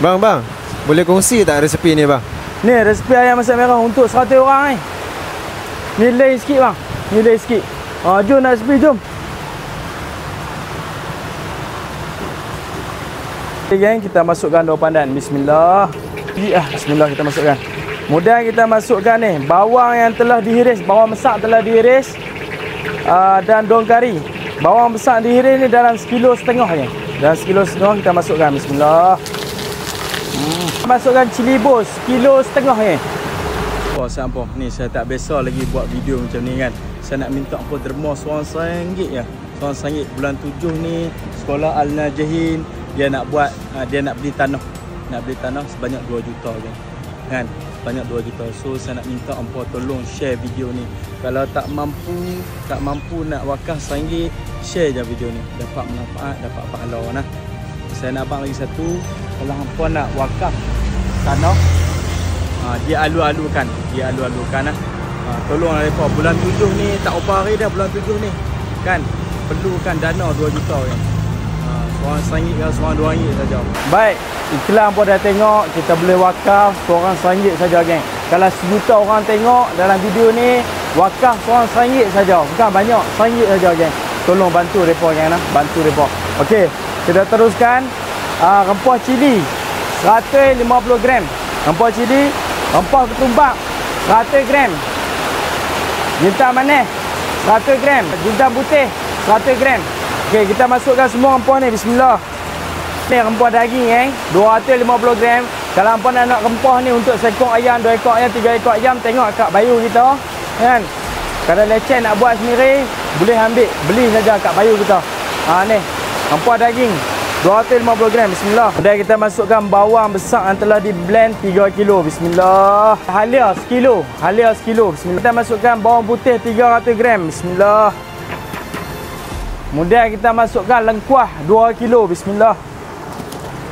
Bang, boleh kongsi tak resepi ni bang? Ni resepi ayam masak merah untuk 100 orang ni. Ni lain sikit bang. Ni lain sikit. Jom nak resepi, jom. Okay geng, kita masukkan daun pandan. Bismillah. Bismillah kita masukkan. Kemudian kita masukkan ni bawang yang telah dihiris, bawang besar telah dihiris, dan daun kari. Bawang besar dihiris ni dalam 1,5 kilo je. Dalam 1,5 kilo kita masukkan. Bismillah. Masukkan cili bos 1,5 kilo je. Sampah ni saya tak biasa lagi buat video macam ni kan. Saya nak minta apa derma seorang RM1 ya. RM1 bulan 7 ni sekolah Al-Najahin dia nak buat, dia nak beli tanah. Nak beli tanah sebanyak 2 juta kan. Sebanyak 2 juta. So saya nak minta hampa tolong share video ni. Kalau tak mampu nak wakaf RM1, share je video ni. Dapat manfaat, dapat pahala nah. Saya nak abang lagi satu. Kalau hampa nak wakaf tanah, dia alu-alukan lah. Tolonglah mereka. Bulan 7 ni tak berapa hari dah bulan 7 ni kan. Perlukan dana 2 juta kan. Seorang RM1 ke seorang RM2 saja. Baik, iklan pun dah tengok, kita boleh wakaf seorang RM1 saja geng. Kalau 1 juta orang tengok dalam video ni, wakaf seorang RM1 saja. Bukan banyak, RM1 saja geng. Tolong bantu depa geng lah, bantu depa. Okey, kita teruskan rempah cili 150 gram. Rempah cili, rempah ketumbak 100 gram. Jintan manis 100 gram, jintan putih 100 gram. Okey, kita masukkan semua rempah ni. Bismillah. Ni rempah daging 250 gram. Kalau hangpa nak rempah ni untuk seekor ayam, 2 ekor ayam, 3 ekor ayam, tengok kat bayu kita kan. Kalau leceh nak buat sendiri, boleh ambil, beli saja kat bayu kita. Ni rempah daging 250 gram. Bismillah. Dan kita masukkan bawang besar yang telah di blend 3 kilo. Bismillah. Halia 1 kilo. Halia 1 kilo. Bismillah. Kita masukkan bawang putih 300 gram. Bismillah. Kemudian kita masukkan lengkuah 2 kilo. Bismillah.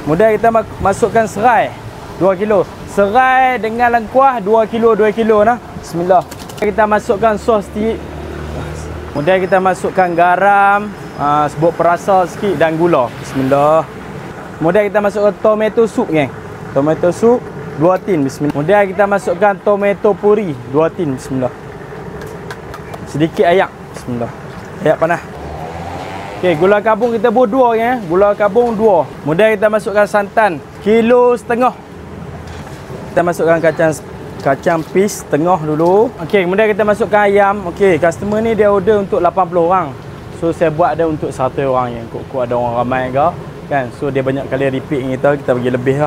Kemudian kita masukkan serai 2 kilo. Serai dengan lengkuah 2 kilo nah. Bismillah. Kita masukkan sos sikit. Kemudian kita masukkan garam, sebut perasa sikit dan gula. Bismillah. Kemudian kita masukkan tomato soup geng. Tomato soup 2 tin. Bismillah. Kemudian kita masukkan tomato puri 2 tin. Bismillah. Sedikit ayak. Bismillah. Ayak panas. Okey, gula kabung kita buat 2 ya. Gula kabung 2. Kemudian kita masukkan santan 1,5 kilo. Kita masukkan kacang pis setengah dulu. Okey, kemudian kita masukkan ayam. Okey, customer ni dia order untuk 80 orang. So saya buat dia untuk 100 orang yang kok ada orang ramai ke kan. So dia banyak kali repeat dengan kita bagi lebih lah.